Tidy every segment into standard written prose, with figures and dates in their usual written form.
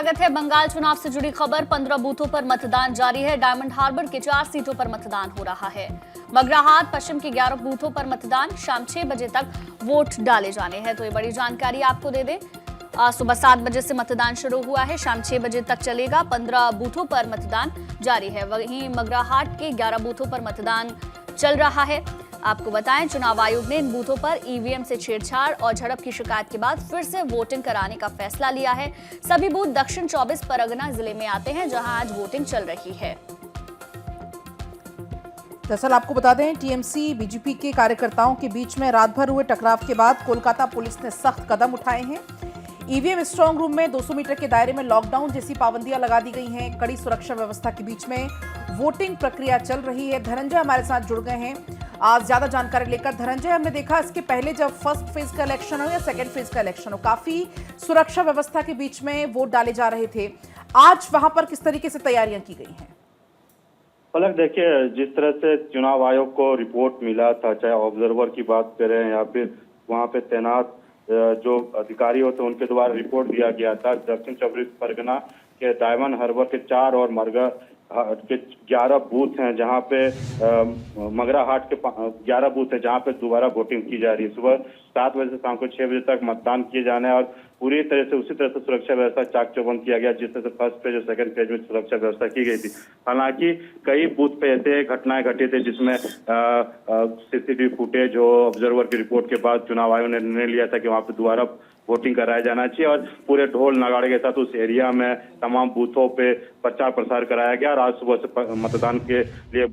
स्वागत है। बंगाल चुनाव से जुड़ी खबर। 15 बूथों पर मतदान जारी है। डायमंड हार्बर के 4 सीटों पर मतदान हो रहा है। मगराहाट पश्चिम के 11 बूथों पर मतदान। शाम 6 बजे तक वोट डाले जाने हैं। तो ये बड़ी जानकारी आपको दे दें, सुबह 7 बजे से मतदान शुरू हुआ है, शाम 6 बजे तक चलेगा। 15 बूथों पर मतदान जारी है। वहीं मगराहाट के 11 बूथों पर मतदान चल रहा है। आपको बताएं, चुनाव आयोग ने इन बूथों पर ईवीएम से छेड़छाड़ और झड़प की शिकायत के बाद फिर से वोटिंग कराने का फैसला लिया है। सभी बूथ दक्षिण 24 परगना जिले में आते हैं, जहां आज वोटिंग चल रही है। दरअसल आपको बता दें, टीएमसी बीजेपी के कार्यकर्ताओं के बीच में रात भर हुए टकराव के बाद कोलकाता पुलिस ने सख्त कदम उठाए हैं। ईवीएम स्ट्रांग रूम में 200 मीटर के दायरे में लॉकडाउन जैसी पाबंदियां लगा दी गई हैं। कड़ी सुरक्षा व्यवस्था के बीच में वोटिंग प्रक्रिया चल रही है। धनंजय हमारे साथ जुड़ गए हैं आज ज्यादा जानकारी लेकर। धनंजय, हमने देखा इसके पहले जब फर्स्ट फेज का इलेक्शन हो या सेकेंड फेज का इलेक्शन हो, काफी सुरक्षा व्यवस्था के बीच में वोट डाले जा रहे थे। आज वहां पर किस तरीके से तैयारियां की गई हैं? पलक, देखिए, जिस तरह से चुनाव आयोग को रिपोर्ट मिला था, चाहे ऑब्जर्वर की बात करें या फिर वहां पे तैनात जो अधिकारी होते हैं उनके द्वारा रिपोर्ट दिया गया था, दक्षिण 24 परगना के डायमंड हार्बर के 4 और मरगा के 11 बूथ हैं, जहां पे मगराहाट के 11 बूथ हैं जहां पे दोबारा वोटिंग की जा रही है। सुबह 7 बजे से शाम को 6 बजे तक मतदान किए जाने हैं और पूरी तरह से उसी तरह से सुरक्षा व्यवस्था चाक चौबंद किया गया जिस तरह से फर्स्ट फेज और सेकंड फेज में सुरक्षा व्यवस्था की गई थी। हालांकि कई बूथ पे ऐसे घटनाएं घटी थी जिसमें सीसीटीवी फुटेज हो, ऑब्जर्वर की रिपोर्ट के बाद चुनाव आयोग ने निर्णय लिया था कि वहां पे दोबारा वोटिंग कराया जाना चाहिए और पूरे ढोल नगाड़े के साथ उस एरिया में तमाम बूथों पे प्रचार प्रसार कराया गया और आज सुबह से मतदान के लिए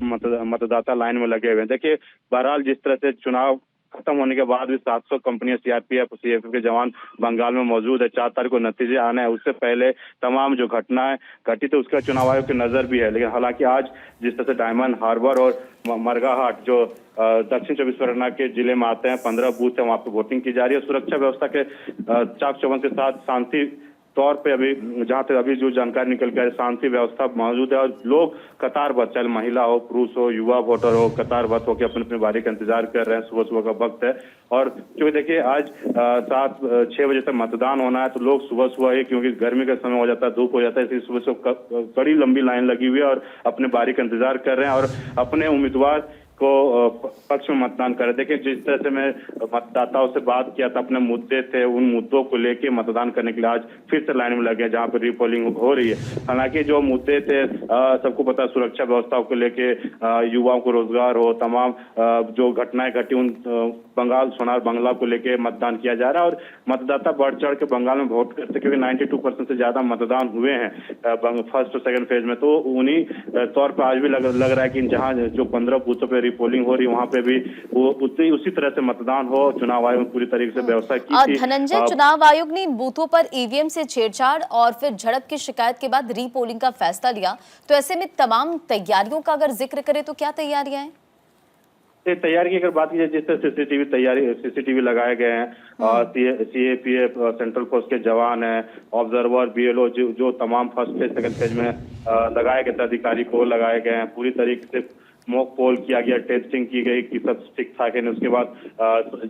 मतदाता लाइन में लगे हुए हैं। देखिए, बहरहाल जिस तरह से चुनाव खत्म होने के बाद भी 700 कंपनियां सीआरपीएफ सीएफएफ के जवान बंगाल में मौजूद है। 4 तारीख को नतीजे आने हैं, उससे पहले तमाम जो घटनाएं घटी थी उसका चुनाव आयोग की नजर भी है। लेकिन हालांकि आज जिस तरह से डायमंड हार्बर और मरगाहाट जो दक्षिण 24 परगना के जिले में आते हैं, 15 बूथ है, वहां पे वोटिंग की जा रही है। सुरक्षा व्यवस्था के चाक चौबंद के साथ शांति तौर पे अभी जहां तक अभी जो जानकारी निकल के शांति व्यवस्था मौजूद है और लोग कतारबद्ध, चाहे महिला हो, पुरुष हो, युवा वोटर हो, कतारबद्ध होकर अपनी अपनी बारी का इंतजार कर रहे हैं। सुबह सुबह का वक्त है और क्योंकि देखिए आज 6 बजे तक मतदान होना है, तो लोग सुबह सुबह ही, क्योंकि गर्मी का समय हो जाता है, धूप हो जाता है, इसलिए सुबह सुबह बड़ी लंबी लाइन लगी हुई है और अपने बारी का इंतजार कर रहे हैं और अपने उम्मीदवार को पक्ष में मतदान करे। देखिए, जिस तरह से मैं मतदाताओं से बात किया था, अपने मुद्दे थे, उन मुद्दों को लेके मतदान करने के लिए आज फिर से लाइन में लगे जहां पर रीपोलिंग हो रही है। हालांकि जो मुद्दे थे, सबको पता, सुरक्षा व्यवस्था को लेके, युवाओं को रोजगार हो, तमाम जो घटनाएं घटी उन बंगाल सोनार बांग्ला को लेके मतदान किया जा रहा है और मतदाता बढ़ चढ़ के बंगाल में वोट करते, क्योंकि 92% से ज्यादा मतदान हुए हैं फर्स्ट और सेकंड फेज में। तो उन्हीं तौर पर आज भी लग रहा है कि जहां जो 15 बूथों पर पोलिंग हो रही है वहां पे भी वो उसी तरह से मतदान हो। चुनाव आयोग ने पूरी तरीके से व्यवस्था की थी। धनंजय, चुनाव आयोग ने बूथों पर ईवीएम से छेड़छाड़ और फिर झड़प की शिकायत के बाद रीपोलिंग का फैसला लिया, तो ऐसे में तमाम तैयारियों का अगर जिक्र करें तो क्या तैयारियां हैं? तैयारी की अगर बात की जाए, जिस तरह सीसीटीवी लगाए गए हैं और सीएपीएफ सेंट्रल फोर्स के जवान हैं, ऑब्जर्वर, बीएलओ जो तमाम फर्स्ट फेज सेकंड फेज में लगाए गए थे अधिकारी को लगाए गए हैं। पूरी तरीके से मॉक पोल किया गया, टेस्टिंग की गई कि सब ठीक ठाक है। उसके बाद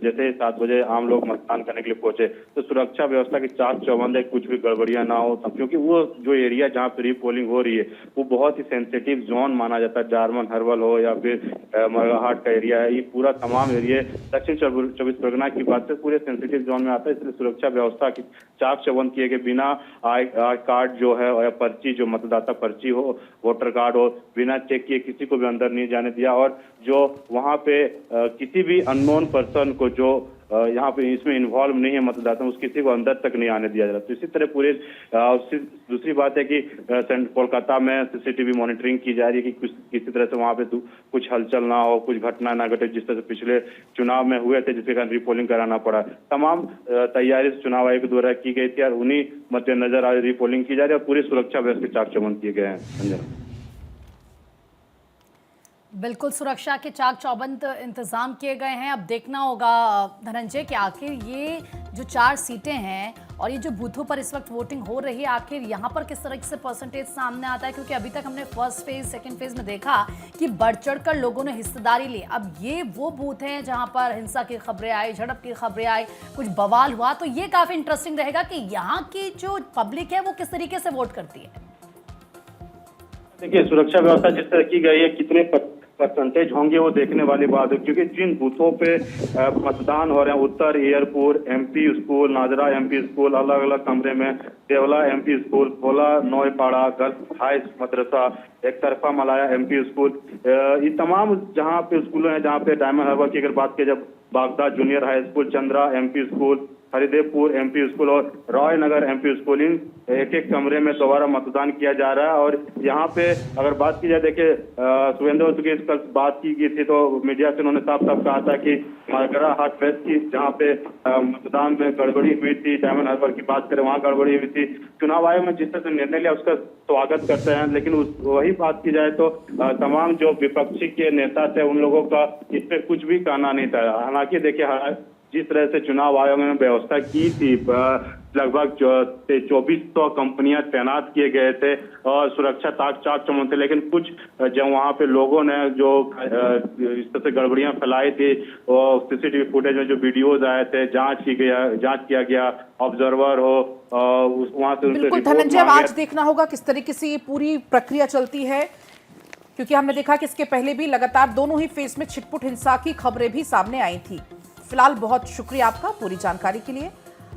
जैसे 7 बजे आम लोग मतदान करने के लिए पहुंचे तो सुरक्षा व्यवस्था की चाक चौबंद है, कुछ भी गड़बड़ियां ना हो, क्योंकि वो जो एरिया जहाँ पे रीपोलिंग हो रही है वो बहुत ही सेंसिटिव जोन माना जाता है। डायमंड हार्बर हो या फिर मरगाहाट का एरिया है, ये पूरा तमाम एरिया दक्षिण 24 परगना की बात से पूरे सेंसिटिव जोन में आता है। इसलिए सुरक्षा व्यवस्था की चाक चौबंद किए गए, बिना आई कार्ड जो है या पर्ची, जो मतदाता पर्ची हो, वोटर कार्ड हो, बिना चेक किए किसी को भी अंदर नहीं जाने दिया और जो वहां पे किसी भी अननोन पर्सन को जो यहाँ पे इसमें इन्वॉल्व नहीं है मतदाता, उस किसी को अंदर तक नहीं आने दिया जा रहा। तो इसी तरह पूरे दूसरी बात है कि कोलकाता में सीसीटीवी मॉनिटरिंग की जा रही है कि किसी तरह से वहां पे कुछ हलचल ना हो, कुछ घटना ना घटे, जिस तरह से पिछले चुनाव में हुए थे जिसके कारण रीपोलिंग कराना पड़ा। तमाम तैयारी चुनाव आयोग के द्वारा की गई थी और उन्हीं मद्देनजर आज रीपोलिंग की जा रही है और पूरी सुरक्षा व्यवस्था चाक चौबंद किए गए हैं। बिल्कुल, सुरक्षा के चाक चौबंद इंतजाम किए गए हैं। अब देखना होगा धनंजय कि आखिर ये जो 4 सीटें हैं और ये जो बूथों पर इस वक्त वोटिंग हो रही है, आखिर यहाँ पर किस तरह से परसेंटेज सामने आता है? क्योंकि अभी तक हमने फर्स्ट फेज, सेकंड फेज में देखा कि बढ़ चढ़कर लोगों ने हिस्सेदारी ली। अब ये वो बूथ हैं जहां पर हिंसा की खबरें आई, झड़प की खबरें आई, कुछ बवाल हुआ, तो ये काफी इंटरेस्टिंग रहेगा कि यहाँ की जो पब्लिक है वो किस तरीके से वोट करती है। देखिए, सुरक्षा व्यवस्था जिस तरह की गई है, कितने परसेंटेज होंगे वो देखने वाली बात है, क्योंकि जिन बूथों पे मतदान हो रहे हैं, उत्तर एयरपुर एमपी स्कूल, नाजरा एमपी स्कूल, अलग अलग कमरे में देवला एमपी स्कूल, भोला नौपाड़ा गर्ल्स हाई मदरसा, एक तरफा मलाया एमपी स्कूल, ये तमाम जहाँ पे स्कूल हैं, जहाँ पे डायमंड हार्बर की अगर बात की, जब Bagda junior high school, Chandra MP school, Haridevpur MP school और रॉय नगर एमपी स्कूल, इन एक एक कमरे में दोबारा मतदान किया जा रहा है। और यहाँ पे अगर बात की जाए, देखिए सुरेंद्र की कल बात की गई थी तो मीडिया से उन्होंने साफ साफ कहा था कि मारगरा हाट वेस्ट की जहाँ पे मतदान में गड़बड़ी हुई थी, डायमंड हार्बर की बात करें वहाँ गड़बड़ी हुई थी। चुनाव आयोग ने जिस तरह से निर्णय लिया उसका स्वागत करते हैं, लेकिन वही बात की जाए तो तमाम जो विपक्षी के नेता थे उन लोगों का इस पे कुछ भी कहना नहीं था। हालांकि देखिए, जिस तरह से चुनाव आयोग ने व्यवस्था की थी, लगभग 2400 कंपनियां तैनात किए गए थे और सुरक्षा चाक चौबंद थे, लेकिन कुछ जब वहां पे लोगों ने जो इस तरह से गड़बड़ियां फैलाई थी, और सीसीटीवी फुटेज में जो वीडियोज आए थे, जांच किया गया, ऑब्जर्वर हो वहां से उनसे बिल्कुल धनंजय, अब आज देखना होगा किस तरीके से ये पूरी प्रक्रिया चलती है, क्योंकि हमने देखा कि इसके पहले भी लगातार दोनों ही फेज में छिटपुट हिंसा की खबरें भी सामने आई थी। फिलहाल बहुत शुक्रिया आपका पूरी जानकारी के लिए।